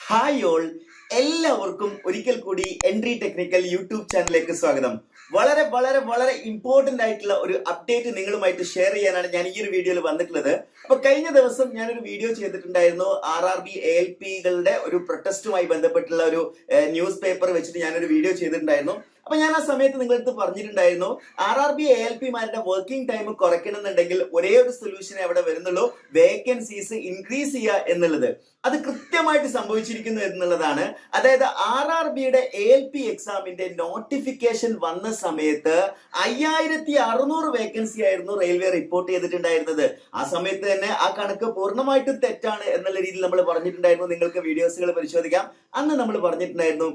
Hi all, എല്ലാവർക്കും ഒരിക്കൽ കൂടി എൻട്രി ടെക്നിക്കൽ യൂട്യൂബ് ചാനലിലേക്ക് സ്വാഗതം. വളരെ വളരെ വളരെ ഇമ്പോർട്ടന്റ് ആയിട്ടുള്ള ഒരു അപ്ഡേറ്റ് നിങ്ങളുമായിട്ട് ഷെയർ ചെയ്യാനാണ് ഞാൻ ഈ ഒരു വീഡിയോയിൽ വന്നിട്ടുള്ളത്. അപ്പൊ കഴിഞ്ഞ ദിവസം ഞാനൊരു വീഡിയോ ചെയ്തിട്ടുണ്ടായിരുന്നു. RRB ALPകളുടെ ഒരു പ്രൊട്ടസ്റ്റുമായി ബന്ധപ്പെട്ടുള്ള ഒരു ന്യൂസ് പേപ്പർ വെച്ചിട്ട് ഞാനൊരു വീഡിയോ ചെയ്തിട്ടുണ്ടായിരുന്നു. അപ്പൊ ഞാൻ ആ സമയത്ത് നിങ്ങളടുത്ത് പറഞ്ഞിട്ടുണ്ടായിരുന്നു, RRB ALPമാരുടെ വർക്കിംഗ് ടൈം കുറയ്ക്കണമെന്നുണ്ടെങ്കിൽ ഒരേ ഒരു സൊല്യൂഷൻ അവിടെ വരുന്നുള്ളൂ, വേക്കൻസീസ് ഇൻക്രീസ് ചെയ്യുക എന്നുള്ളത്. അത് കൃത്യമായിട്ട് സംഭവിച്ചിരിക്കുന്നു എന്നുള്ളതാണ്. അതായത് RRBയുടെ ALP എക്സാമിന്റെ നോട്ടിഫിക്കേഷൻ വന്ന സമയത്ത് 5600 വേക്കൻസി ആയിരുന്നു റെയിൽവേ റിപ്പോർട്ട് ചെയ്തിട്ടുണ്ടായിരുന്നത്. ആ സമയത്ത് തന്നെ ആ കണക്ക് പൂർണ്ണമായിട്ടും തെറ്റാണ് എന്നുള്ള രീതിയിൽ നമ്മൾ പറഞ്ഞിട്ടുണ്ടായിരുന്നു. നിങ്ങൾക്ക് വീഡിയോസുകൾ പരിശോധിക്കാം. അന്ന് നമ്മൾ പറഞ്ഞിട്ടുണ്ടായിരുന്നു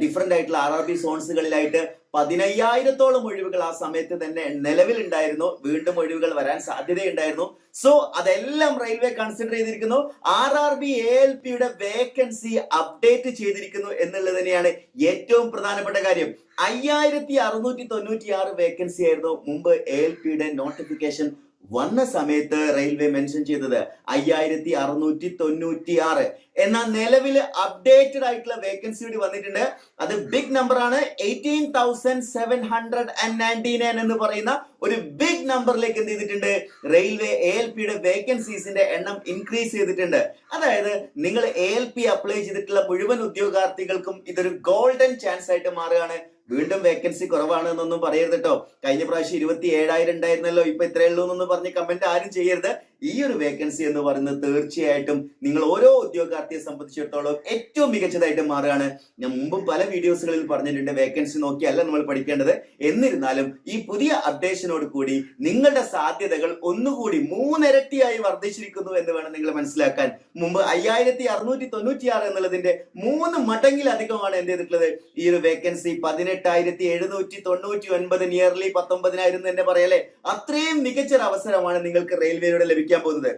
ഡിഫറെന്റ് ആയിട്ടുള്ള RRB സോൺസുകളിലായിട്ട് 15000-ഓളം ഒഴിവുകൾ ആ സമയത്ത് തന്നെ നിലവിലുണ്ടായിരുന്നു. വീണ്ടും ഒഴിവുകൾ വരാൻ സാധ്യതയുണ്ടായിരുന്നു. സോ അതെല്ലാം റെയിൽവേ കൺസിഡർ ചെയ്തിരിക്കുന്നു. RRB ALPയുടെ വേക്കൻസി അപ്ഡേറ്റ് ചെയ്തിരിക്കുന്നു എന്നുള്ളത് തന്നെയാണ് ഏറ്റവും പ്രധാനപ്പെട്ട കാര്യം. 5696 വേക്കൻസി ആയിരുന്നു മുമ്പ് ALPയുടെ നോട്ടിഫിക്കേഷൻ വന്ന സമയത്ത് റെയിൽവേ മെൻഷൻ ചെയ്തത് 5696. എന്നാൽ നിലവിൽ അപ്ഡേറ്റഡ് ആയിട്ടുള്ള വേക്കൻസി കൂടി വന്നിട്ടുണ്ട്. അത് ബിഗ് നമ്പർ ആണ്. 18,799 എന്ന് പറയുന്ന ഒരു ബിഗ് നമ്പറിലേക്ക് എന്ത് ചെയ്തിട്ടുണ്ട്, റെയിൽവേ ALPയുടെ വേക്കൻസീസിന്റെ എണ്ണം ഇൻക്രീസ് ചെയ്തിട്ടുണ്ട്. അതായത് നിങ്ങൾ ALP അപ്ലൈ ചെയ്തിട്ടുള്ള മുഴുവൻ ഉദ്യോഗാർത്ഥികൾക്കും ഇതൊരു ഗോൾഡൻ ചാൻസ് ആയിട്ട് മാറുകയാണ്. വീണ്ടും വേക്കൻസി കുറവാണ് എന്നൊന്നും പറയരുത് കേട്ടോ. കഴിഞ്ഞ പ്രാവശ്യം 27,000 ഉണ്ടായിരുന്നല്ലോ, ഇപ്പൊ ഇത്രയേ ഉള്ളൂ എന്നൊന്നും പറഞ്ഞ് കമന്റ് ആരും ചെയ്യരുത്. ഈ ഒരു വേക്കൻസി എന്ന് പറയുന്നത് തീർച്ചയായിട്ടും നിങ്ങൾ ഓരോ ഉദ്യോഗാർത്ഥിയെ സംബന്ധിച്ചിടത്തോളം ഏറ്റവും മികച്ചതായിട്ട് മാറുകയാണ്. ഞാൻ മുമ്പും പല വീഡിയോസുകളിൽ പറഞ്ഞിട്ടുണ്ട്, വേക്കൻസി നോക്കിയല്ല നമ്മൾ പഠിക്കേണ്ടത്. എന്നിരുന്നാലും ഈ പുതിയ അപ്ഡേഷനോട് കൂടി നിങ്ങളുടെ സാധ്യതകൾ ഒന്നുകൂടി 3 ഇരട്ടിയായി വർദ്ധിച്ചിരിക്കുന്നു എന്ന് വേണം നിങ്ങൾ മനസ്സിലാക്കാൻ. മുമ്പ് 5696 എന്നുള്ളതിന്റെ 3 മടങ്ങിലധികമാണ് എന്ത് ചെയ്തിട്ടുള്ളത് ഈ ഒരു വേക്കൻസി. 18,799 നിയർലി 19,000 തന്നെ പറയല്ലേ. അത്രയും മികച്ചൊരു അവസരമാണ് നിങ്ങൾക്ക് റെയിൽവേയിലൂടെ ലഭിക്കാൻ പോകുന്നത്.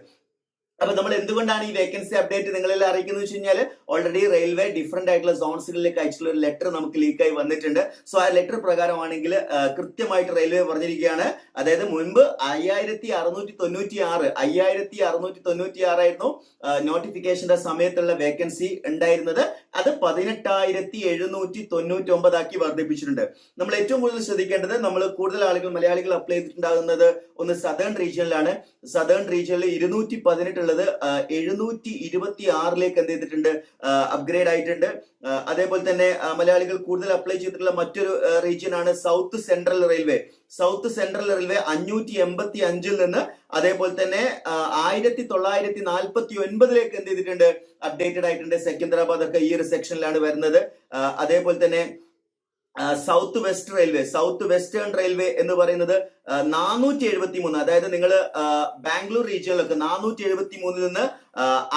അപ്പൊ നമ്മൾ എന്തുകൊണ്ടാണ് ഈ വേക്കൻസി അപ്ഡേറ്റ് നിങ്ങളെല്ലാം അറിയിക്കുന്നത് വെച്ച് കഴിഞ്ഞാൽ, ഓൾറെഡി റെയിൽവേ ഡിഫറെന്റ് ആയിട്ടുള്ള സോൺസുകളിലേക്ക് അയച്ചിട്ടുള്ള ഒരു ലെറ്റർ നമുക്ക് ലീക്കായി വന്നിട്ടുണ്ട്. സോ ആ ലെറ്റർ പ്രകാരമാണെങ്കിൽ കൃത്യമായിട്ട് റെയിൽവേ പറഞ്ഞിരിക്കുകയാണ്. അതായത് മുൻപ് 5696 ആയിരുന്നു നോട്ടിഫിക്കേഷന്റെ സമയത്തുള്ള വേക്കൻസി ഉണ്ടായിരുന്നത്. അത് 18,799 ആക്കി വർദ്ധിപ്പിച്ചിട്ടുണ്ട്. നമ്മൾ ഏറ്റവും കൂടുതൽ ശ്രദ്ധിക്കേണ്ടത്, നമ്മൾ കൂടുതൽ ആളുകൾ മലയാളികൾ അപ്ലൈ ചെയ്തിട്ടുണ്ടാകുന്നത് ഒന്ന് സദേൺ റീജിയനിലാണ്. സദേൺ റീജിയനിൽ 218 ഉള്ളത് 726 എന്ത് ചെയ്തിട്ടുണ്ട്, അപ്ഗ്രേഡ് ആയിട്ടുണ്ട്. അതേപോലെ തന്നെ മലയാളികൾ കൂടുതൽ അപ്ലൈ ചെയ്തിട്ടുള്ള മറ്റൊരു റീജിയൻ ആണ് south central railway. South central railway 585 നിന്ന് അതേപോലെ തന്നെ 1949 എന്ത് ചെയ്തിട്ടുണ്ട്, അപ്ഡേറ്റഡ് ആയിട്ടുണ്ട്. സെക്കന്ദരാബാദ് ഒക്കെ ഈ ഒരു സെക്ഷനിലാണ് വരുന്നത്. അതേപോലെ തന്നെ south west railway, south western railway എന്ന് പറയുന്നത് 473, അതായത് നിങ്ങൾ ബാംഗ്ലൂർ റീജിയനിലൊക്കെ 473 നിന്ന്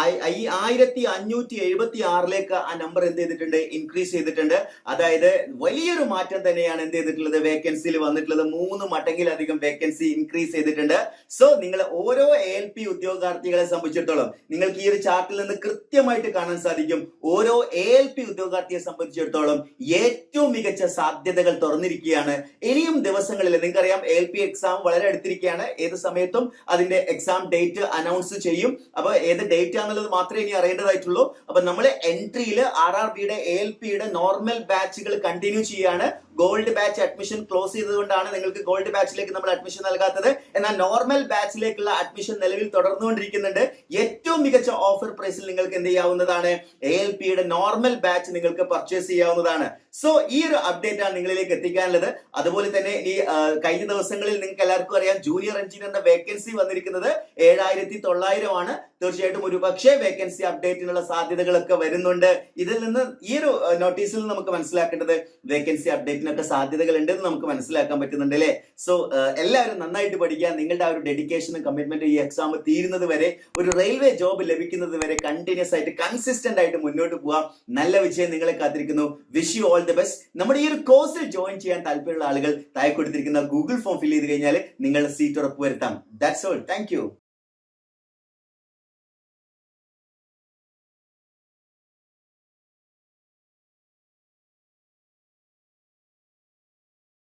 1576 ആ നമ്പർ എന്ത് ചെയ്തിട്ടുണ്ട്, ഇൻക്രീസ് ചെയ്തിട്ടുണ്ട്. അതായത് വലിയൊരു മാറ്റം തന്നെയാണ് എന്ത് ചെയ്തിട്ടുള്ളത്, വേക്കൻസിയിൽ വന്നിട്ടുള്ളത്. 3 മടങ്ങിലധികം വേക്കൻസി ഇൻക്രീസ് ചെയ്തിട്ടുണ്ട്. സോ നിങ്ങൾ ഓരോ ALP ഉദ്യോഗാർത്ഥികളെ സംബന്ധിച്ചിടത്തോളം നിങ്ങൾക്ക് ഈ ഒരു ചാർട്ടിൽ നിന്ന് കൃത്യമായിട്ട് കാണാൻ സാധിക്കും, ഓരോ ALP ഉദ്യോഗാർത്ഥിയെ സംബന്ധിച്ചിടത്തോളം ഏറ്റവും മികച്ച സാധ്യതകൾ തുറന്നിരിക്കുകയാണ്. ഇനിയും ദിവസങ്ങളിൽ നിങ്ങൾക്കറിയാം ALP എക്സാം വളരെ അടുത്തിരിക്കുകയാണ്. ഏത് സമയത്തും അതിന്റെ എക്സാം ഡേറ്റ് അനൗൺസ് ചെയ്യും. അപ്പൊ ഏത് ഡേറ്റ് ആണെന്നുള്ളത് മാത്രമേ ഇനി അറിയേണ്ടതായിട്ടുള്ളൂ. അപ്പൊ നമ്മൾ എൻട്രിയിൽ RRBയുടെ ALPയുടെ നോർമൽ ബാച്ചുകൾ കണ്ടിന്യൂ ചെയ്യാണ്. ഗോൾഡ് ബാച്ച് അഡ്മിഷൻ ക്ലോസ് ചെയ്തുകൊണ്ടാണ് നിങ്ങൾക്ക് ഗോൾഡ് ബാച്ചിലേക്ക് നമ്മൾ അഡ്മിഷൻ നൽകാത്തത്. എന്നാൽ നോർമൽ ബാച്ചിലേക്കുള്ള അഡ്മിഷൻ നിലവിൽ തുടർന്നുകൊണ്ടിരിക്കുന്നുണ്ട്. ഏറ്റവും മികച്ച ഓഫർ പ്രൈസിൽ നിങ്ങൾക്ക് എന്ത് ചെയ്യാവുന്നതാണ്, ALPയുടെ നോർമൽ ബാച്ച് നിങ്ങൾക്ക് പർച്ചേസ് ചെയ്യാവുന്നതാണ്. സോ ഈ ഒരു അപ്ഡേറ്റ് ആണ് നിങ്ങളിലേക്ക് എത്തിക്കാനുള്ളത്. അതുപോലെ തന്നെ ഈ കഴിഞ്ഞ ദിവസങ്ങളിൽ നിങ്ങൾക്ക് എല്ലാവർക്കും അറിയാം, ജൂനിയർ എഞ്ചിനീയറിന്റെ വേക്കൻസി വന്നിരിക്കുന്നത് 7900 ആണ്. തീർച്ചയായിട്ടും ഒരു പക്ഷേ വേക്കൻസി അപ്ഡേറ്റിനുള്ള സാധ്യതകളൊക്കെ വരുന്നുണ്ട്. ഇതിൽ നിന്ന് ഈ ഒരു നോട്ടീസിൽ നിന്ന് നമുക്ക് മനസ്സിലാക്കേണ്ടത് വേക്കൻസി അപ്ഡേറ്റിനൊക്കെ സാധ്യതകൾ ഉണ്ടെന്ന് നമുക്ക് മനസ്സിലാക്കാൻ പറ്റുന്നുണ്ട് അല്ലേ. സോ എല്ലാവരും നന്നായിട്ട് പഠിക്കുക. നിങ്ങളുടെ ആ ഒരു ഡെഡിക്കേഷനും കമ്മിറ്റ്മെന്റും ഈ എക്സാം തീരുന്നത് വരെ, ഒരു റെയിൽവേ ജോബ് ലഭിക്കുന്നത് വരെ കണ്ടിന്യൂസ് ആയിട്ട് കൺസിസ്റ്റന്റ് ആയിട്ട് മുന്നോട്ട് പോകാം. നല്ല വിജയം നിങ്ങളെ കാത്തിരിക്കുന്നു. Wish you all the best. നമ്മുടെ ഈ ഒരു കോഴ്സിൽ ജോയിൻ ചെയ്യാൻ താല്പര്യമുള്ള ആളുകൾ താഴെ കൊടുത്തിരിക്കുന്ന ഗൂഗിൾ ഫോം ഫിൽ ചെയ്ത് കഴിഞ്ഞാൽ നിങ്ങളുടെ സീറ്റ് ഉറപ്പുവരുത്താം. That's all. Thank U.